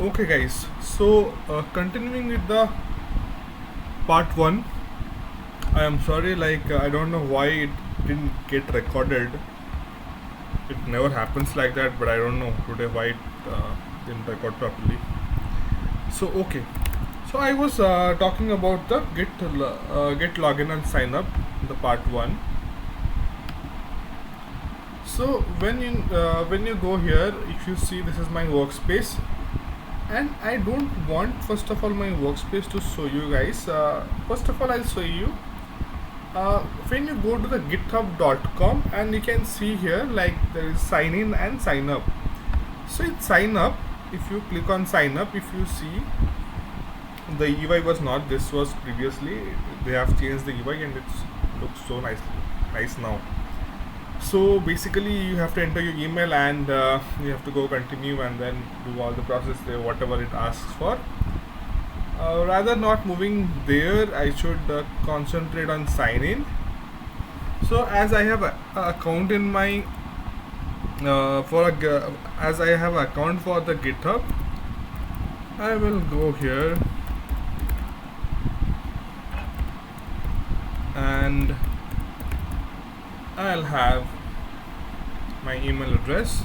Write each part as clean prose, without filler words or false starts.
Okay, guys. So, continuing with the part one, I am sorry, I don't know why it didn't get recorded. It never happens like that, but I don't know today why it didn't record properly. So, okay. So, I was talking about the get login and sign up, the part one. So, when you go here, if you see, this is my workspace, and I don't want first of all my workspace to show you guys. First of all, I'll show you when you go to the github.com, and you can see here like there is sign in and sign up. So it's sign up. If you click on sign up, if you see, the UI was not this, was previously. They have changed the UI and it looks so nice now. So basically you have to enter your email, and you have to go continue and then do all the process there, whatever it asks for. Rather not moving there, I should concentrate on sign in. So as I have a account in my as I have account for the GitHub, I will go here and I'll have my email address,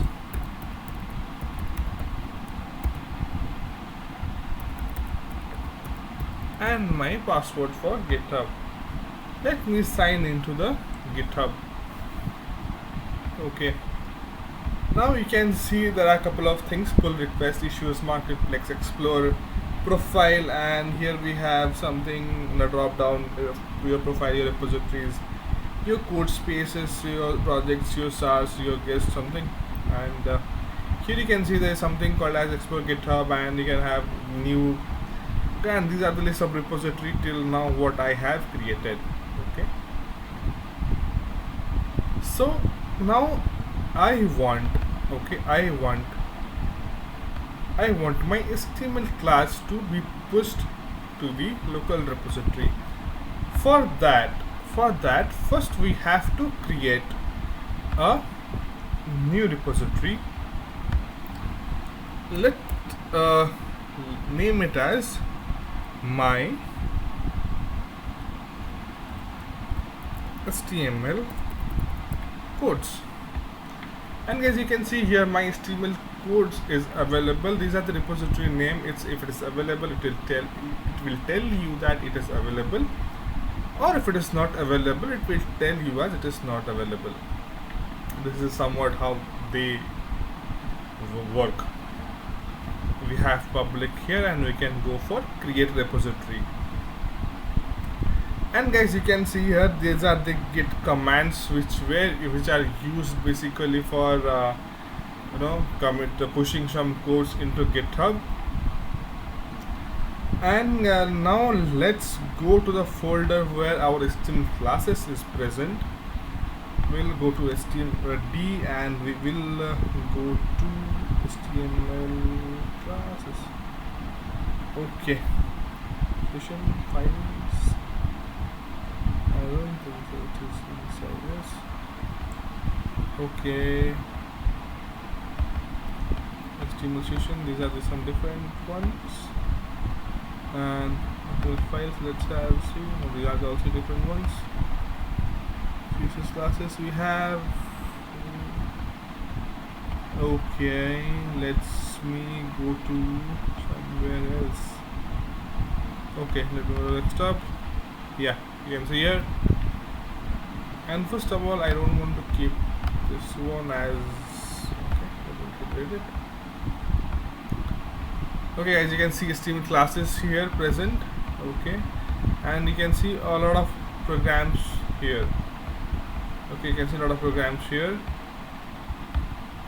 and my password for GitHub. Let me sign into the GitHub. Okay. Now you can see there are a couple of things: pull request, issues, marketplace, explore, profile, and here we have something in the drop down: your profile, your repositories, your code spaces, your projects, your stars, your guests, something. And here you can see there is something called as explore GitHub, and you can have new. And these are the list of repository till now what I have created. Okay. So now I want my HTML class to be pushed to the local repository. For that, first we have to create a new repository. Let name it as my HTML codes. And guys, you can see here my HTML codes is available. These are the repository name. If it is available, it will tell you that it is available, or if it is not available, it will tell you as it is not available. This is somewhat how they work. We have public here, and we can go for create repository. And guys, you can see here these are the git commands which are used basically for pushing some codes into GitHub. And now let's go to the folder where our HTML classes is present. We'll go to HTML and we will go to HTML classes. Okay, session files. I don't think so. It is inside. Yes. Okay. HTML session. These are some different ones. And those files. Let's see. These are also different ones. CSS classes we have. Okay. Let's me go to somewhere else. Okay. Let me go to desktop. Yeah. You can see here. And first of all, I don't want to keep this one as okay. Let me delete it. Okay, as you can see, HTML classes here present. Okay, and you can see a lot of programs here. Okay, you can see a lot of programs here.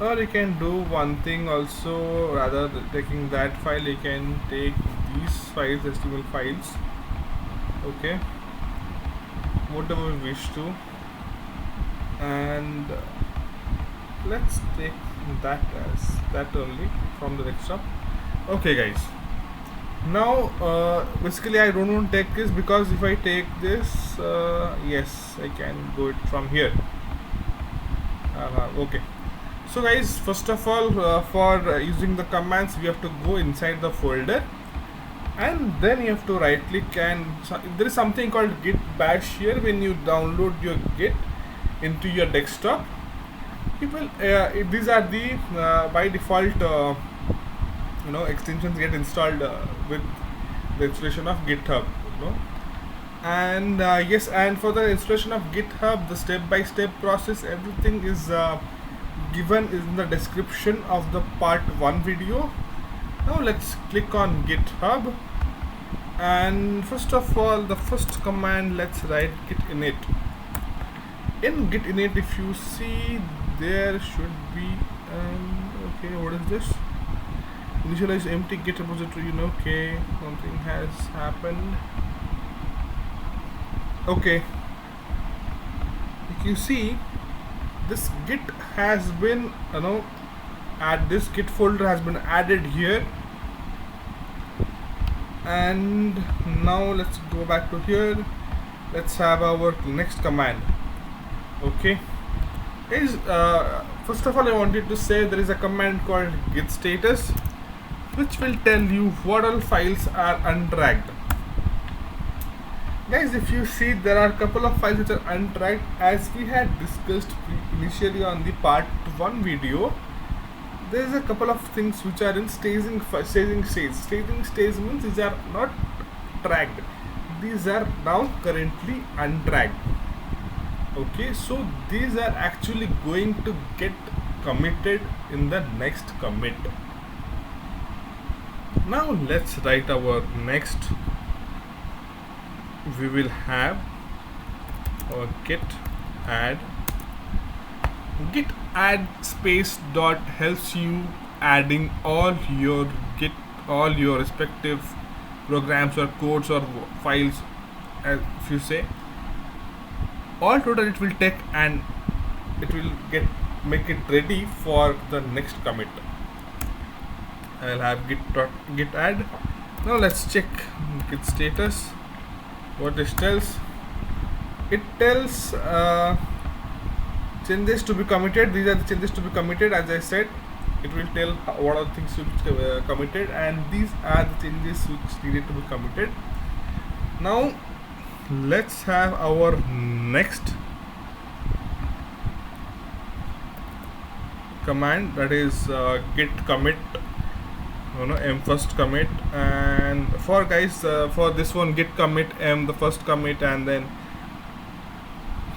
Or you can do one thing also. Rather than taking that file, you can take these files, HTML files. Okay, whatever we wish to, and let's take that as that only from the desktop. Okay guys, now basically I don't want to take this, because if I take this, yes, I can go it from here. Okay, So guys, first of all, for using the commands, we have to go inside the folder, and then you have to right click, and there is something called git bash here. When you download your git into your desktop, it will these are the by default extensions get installed with the installation of GitHub, and yes, and for the installation of GitHub, the step-by-step process, everything is given in the description of the part 1 video. Now let's click on GitHub, and first of all, the first command, let's write git init. In git init, if you see, there should be okay, what is this? Initialize empty git repository. Okay, something has happened. Okay, if you see, this git has been this git folder has been added here. And now let's go back to here. Let's have our next command. Okay guys, first of all, I wanted to say there is a command called git status, which will tell you what all files are untracked. Guys, if you see, there are a couple of files which are untracked, as we had discussed initially on the part 1 video. There is a couple of things which are in staging stage. Staging stage means these are not tracked, these are now currently untracked. Okay, so these are actually going to get committed in the next commit. Now let's write our next. We will have our git add space dot helps you adding all your respective programs or codes or files, if you say. All total it will take, and it will make it ready for the next commit. I'll have git add. Now let's check git status. What this tells? It tells changes to be committed. These are the changes to be committed. As I said, it will tell what are the things to be committed, and these are the changes which needed to be committed. Now let's have our next command, that is git commit, m first commit. And for guys, for this one, git commit m the first commit, and then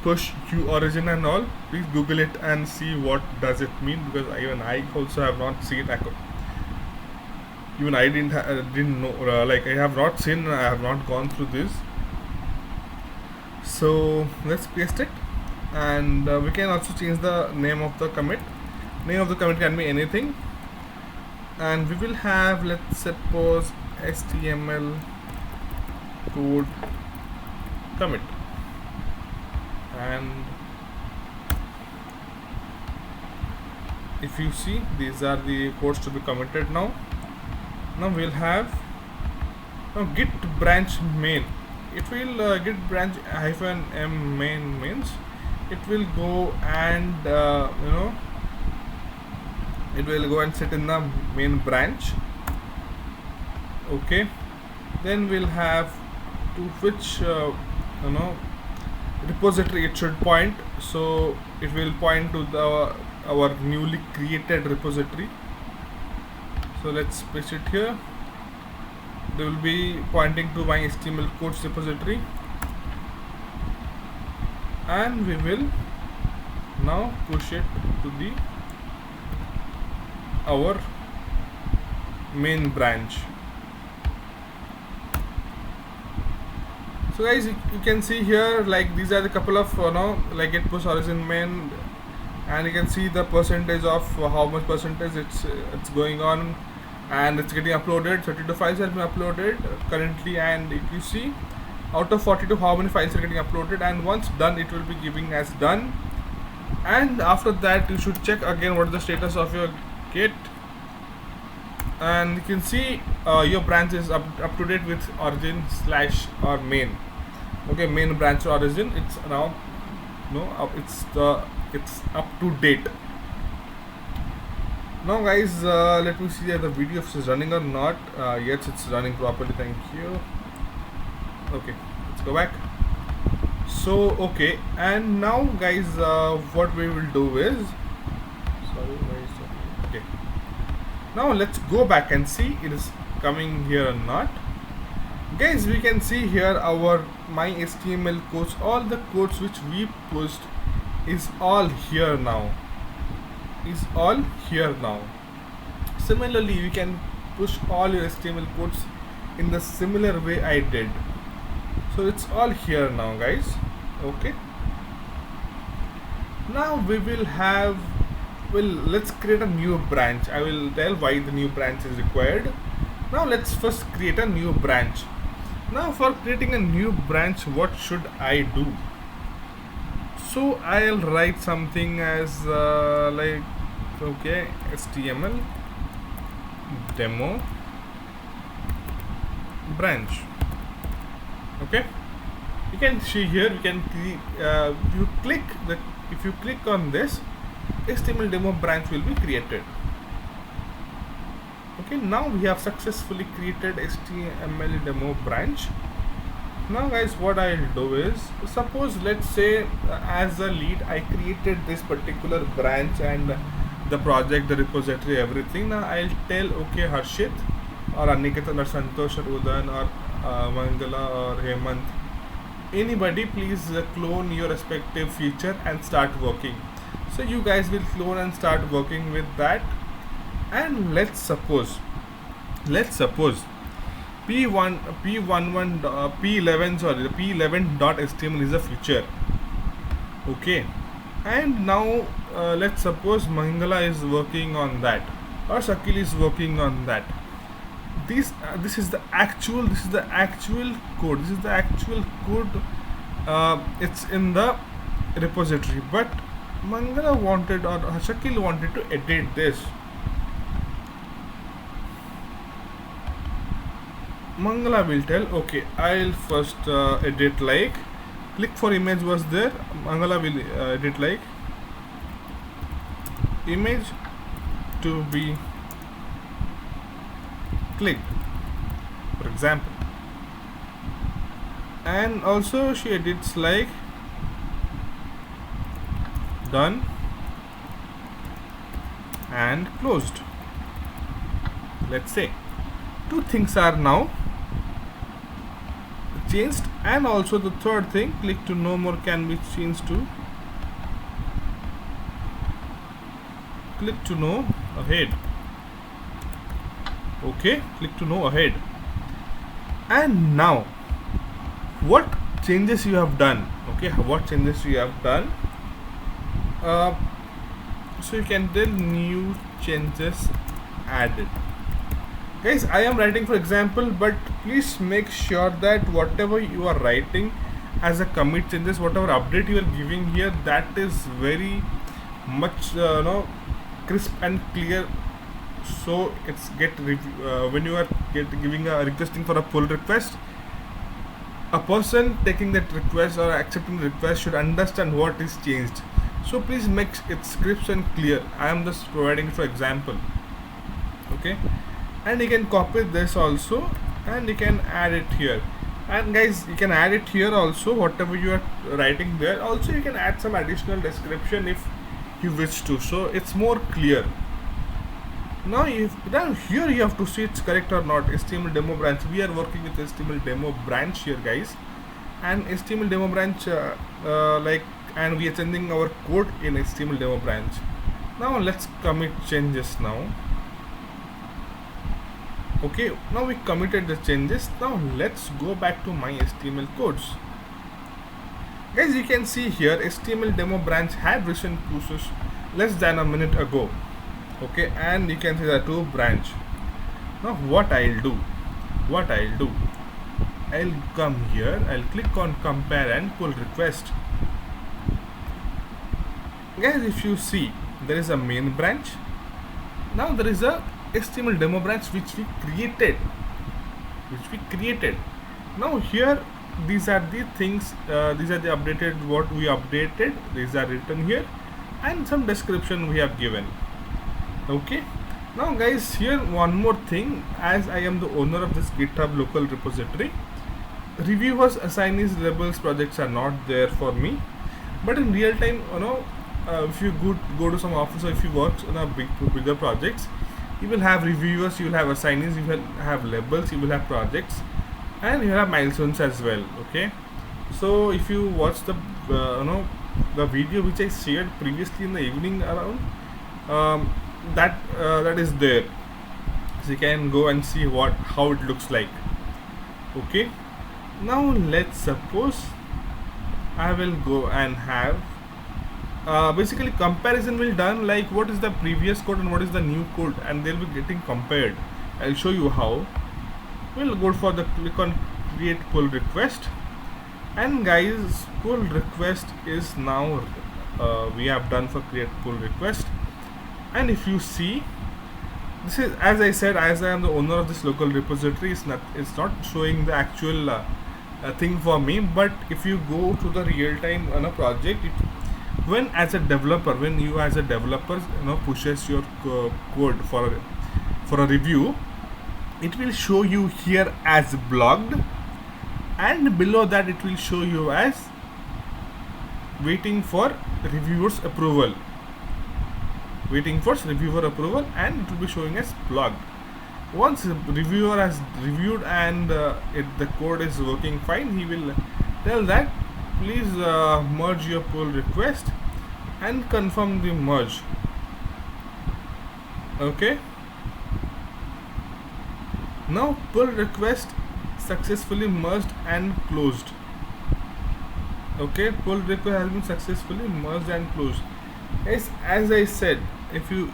push origin and all. Please google it and see what does it mean, because even I also have not seen it. Even I didn't know, like I have not seen, I have not gone through this. So let's paste it, and we can also change the name of the commit. Name of the commit can be anything, and we will have, let's suppose, HTML code commit. And if you see, these are the codes to be committed now. Now we'll have git branch main. It will git branch -m main means it will go and it will go and sit in the main branch. Okay, then we'll have to which repository it should point. So it will point to our newly created repository. So let's paste it here. They will be pointing to my HTML codes repository, and we will now push it to our main branch. So guys, you can see here, like these are the couple of like git push origin main, and you can see the percentage of how much percentage it's going on, and it's getting uploaded. 32 files have been uploaded currently, and if you see, out of 42, how many files are getting uploaded, and once done, it will be giving as done. And after that, you should check again what is the status of your git, and you can see your branch is up to date with origin / or main. Okay, main branch origin, it's now it's up to date. Now guys, let me see that the video is running or not. Yes, it's running properly, thank you. Okay, let's go back. So okay, and now guys, what we will do is, sorry, where is that? Okay, now let's go back and see it is coming here or not. Guys, we can see here our my HTML codes, all the codes which we pushed is all here now, is all here now. Similarly, we can push all your HTML codes in the similar way I did. So it's all here now guys. Okay, now we will have, well, let's create a new branch. I will tell why the new branch is required. Now let's first create a new branch. Now for creating a new branch, what should I do? So I'll write something as like, okay, HTML demo branch. Okay, you can see here, you can you click the, if you click on this, HTML demo branch will be created. Okay, now we have successfully created HTML demo branch. Now guys, what I'll do is, suppose let's say as a lead I created this particular branch and the project, the repository, everything. Now I'll tell, okay, Harshit or Aniket or Santosh or Udan or Mangala or Hemant, anybody, please clone your respective feature and start working. So you guys will clone and start working with that. And let's suppose p1 p11 p11, sorry, the p11.html is a feature. Okay, and now let's suppose Mangala is working on that, or Shakil is working on that. This is the actual code. This is the actual code. It's in the repository, but Mangala wanted, or Shakil wanted to edit this. Mangala will tell, okay, I'll first edit like, click for image was there, Mangala will edit like image to be clicked, for example. And also she edits like done and closed. Let's say two things are now changed, and also the third thing, click to no more, can be changed to click to no ahead. Okay, click to no ahead. And now what changes you have done? Okay, what changes you have done? So you can tell new changes added. Guys, I am writing for example, but please make sure that whatever you are writing as a commit changes, whatever update you are giving here, that is very much crisp and clear. So it's when you are giving a requesting for a pull request, a person taking that request or accepting the request should understand what is changed. So please make it crisp and clear. I am just providing for example. Okay, and you can copy this also and you can add it here. And guys, you can add it here also, whatever you are writing there. Also you can add some additional description if you wish to, so it's more clear. Now here you have to see it's correct or not. HTML demo branch, we are working with HTML demo branch here guys, and HTML demo branch and we are sending our code in HTML demo branch. Now let's commit changes now. Okay, now we committed the changes. Now let's go back to my HTML codes. Guys, you can see here HTML demo branch had recent pushes less than a minute ago. Okay, and you can see the two branch. Now what I'll do, I'll come here, I'll click on compare and pull request. Guys, if you see, there is a main branch. Now there is a HTML demo branch which we created. Now here these are the things, these are the updated, what we updated, these are written here, and some description we have given. Okay. Now guys, here one more thing, as I am the owner of this GitHub local repository, reviewers, assignees, labels, projects are not there for me. But in real time, if you go to some office, or if you work on a bigger projects, you will have reviewers, you will have assignees, you will have labels, you will have projects, and you have milestones as well. Okay. So if you watch the video which I shared previously in the evening around, um, that is there, so you can go and see what how it looks like. Okay. Now let's suppose I will go and have basically comparison will done, like what is the previous code and what is the new code, and they'll be getting compared. I'll show you how. We'll go for the click on create pull request, and guys, pull request is now we have done for create pull request. And if you see, this is, as I said, as I am the owner of this local repository, it's not showing the actual thing for me. But if you go to the real time on a project, when you as a developer pushes your code for a review, it will show you here as blocked, and below that it will show you as waiting for reviewer's approval, and it will be showing as blocked. Once the reviewer has reviewed and the code is working fine, he will tell that please merge your pull request and confirm the merge. Okay. Now pull request successfully merged and closed. Okay, pull request has been successfully merged and closed. As I said, if you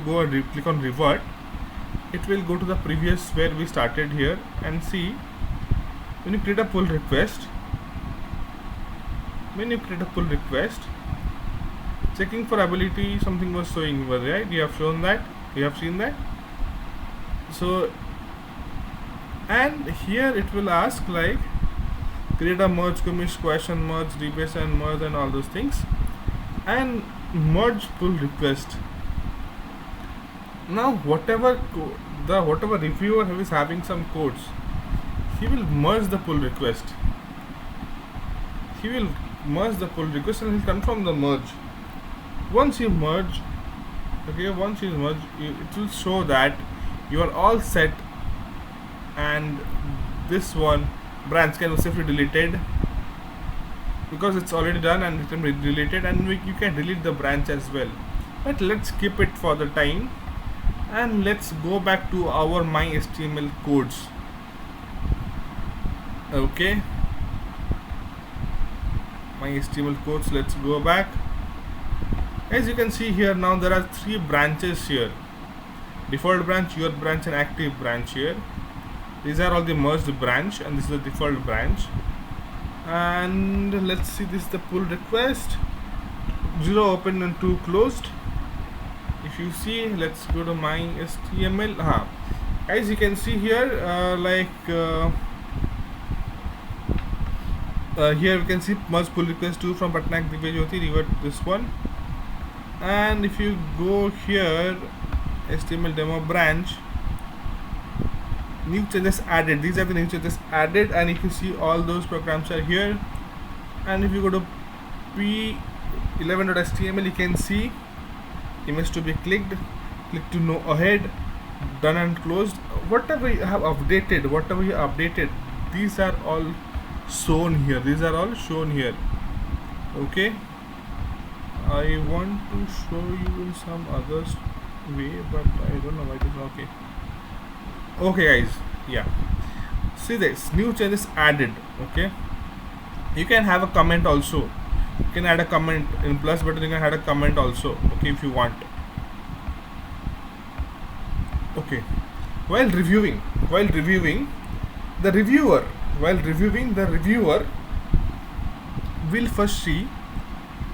go and click on revert, it will go to the previous where we started here, and see when you create a pull request, checking for ability, something was showing over, right? You have seen that. So, and here it will ask like create a merge commit, question merge, rebase and merge, and all those things, and merge pull request. Now whatever reviewer is having some codes, he will merge the pull request. And he'll confirm the merge. Once you merge, it will show that you are all set, and this one branch can be safely deleted because it's already done, and it can be deleted, and you can delete the branch as well. But let's skip it for the time, and let's go back to our MyHTML codes. Okay, MyHTML codes, let's go back. As you can see here, now there are 3 branches here: default branch, your branch, and active branch here. These are all the merged branch, and this is the default branch. And let's see, this is the pull request, 0 open and 2 closed. If you see, let's go to MyHTML. As you can see here, here we can see merge pull request 2 from Patnaik Divyajyoti, revert this one. And if you go here, HTML demo branch, new changes added, these are the new changes added, and if you see, all those programs are here. And if you go to p11.html, you can see image to be click to know ahead, done and closed. Whatever you have updated, these are all shown here. Okay, I want to show you in some other way, but I don't know why it is okay guys. Yeah, see this new changes added. Okay, you can have a comment also, you can add a comment in plus button, you can add a comment also, okay, if you want. Okay, while reviewing the reviewer will first see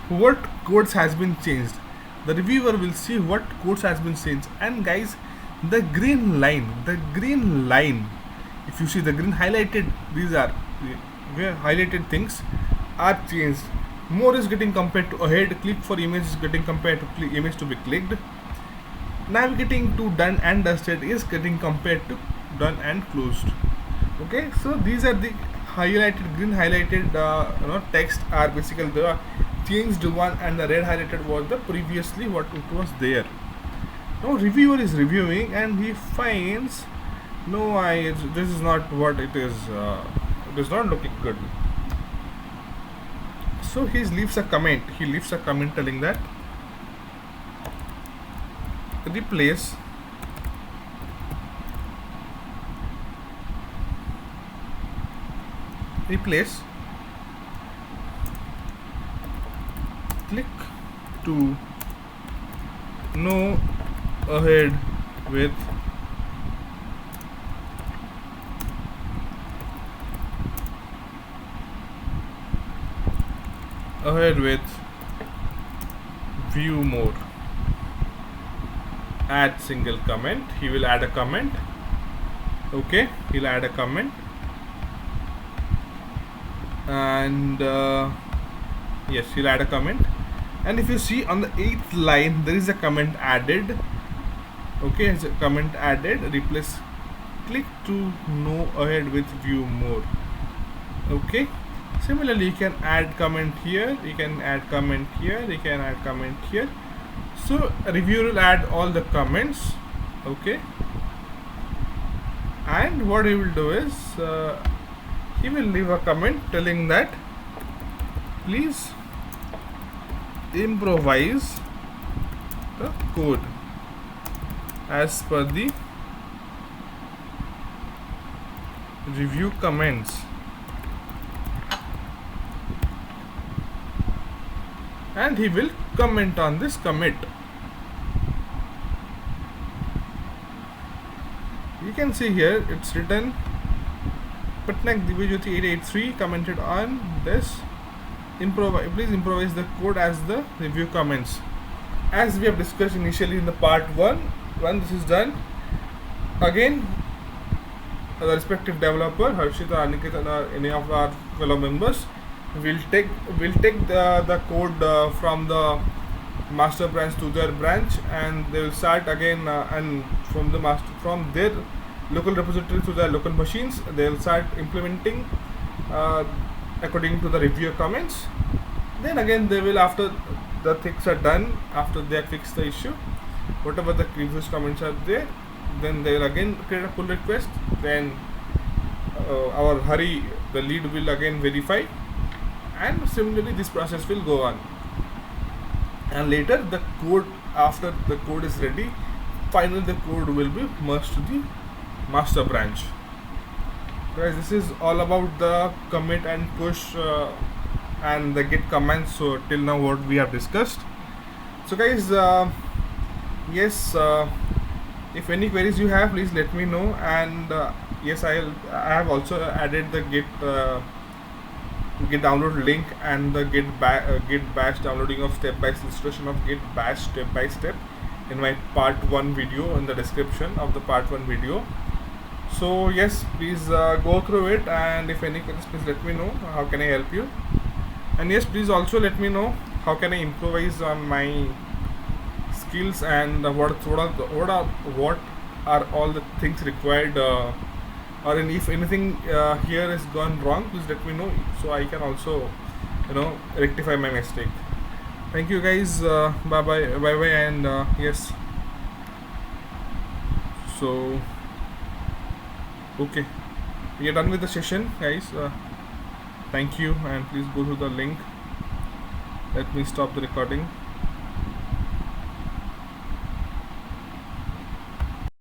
what codes has been changed. The reviewer will see what codes has been changed. And guys, the green line, if you see the green highlighted, these are where highlighted things are changed. More is getting compared to ahead, click for image is getting compared to image to be clicked, navigating to done and dusted is getting compared to done and closed. Okay, so these are the highlighted, green highlighted text are basically the changed one, and the red highlighted was the previously what it was there. Now reviewer is reviewing and he finds no, this is not what it is. It is not looking good. So he leaves a comment. He leaves a comment telling that replace click to no ahead with view more. Add single comment. He will add a comment. Okay, he'll add a comment, and yes, he'll add a comment. And if you see on the 8th line, there is a comment added. Okay, it's a comment added. Replace click to no ahead with view more. Okay, similarly you can add comment here, you can add comment here, you can add comment here. So reviewer will add all the comments. Okay, and what he will do is he will leave a comment telling that please improvise the code as per the review comments, and he will comment on this commit. You can see here it's written Patnak Divyajyoti 883 commented on this. Please improvise the code as the review comments. As we have discussed initially in the part 1, when this is done, again the respective developer Harshita, Aniket, or any of our fellow members will take the code from the master branch to their branch, and they will start again and from their local repository to their local machines, they will start implementing according to the review comments. Then again they will, after the things are done, after they have fixed the issue, whatever the previous comments are there, then they will again create a pull request. Then our Hari, the lead, will again verify, and similarly this process will go on. And later the code, after the code is ready, finally the code will be merged to the master branch. Guys, this is all about the commit and push and the git commands. So till now what we have discussed. So guys, yes, if any queries you have, please let me know. And yes, I have also added the git download link and the git bash downloading of step-by-step installation of git bash step by step in my part 1 video, in the description of the part 1 video. So yes, please go through it, and if any questions, please let me know. How can I help you? And yes, please also let me know how can I improvise on my skills, and what are all the things required, or if anything here has gone wrong, please let me know, so I can also rectify my mistake. Thank you guys. Bye bye, and yes, so okay, we are done with the session, guys. Thank you, and please go to the link. Let me stop the recording.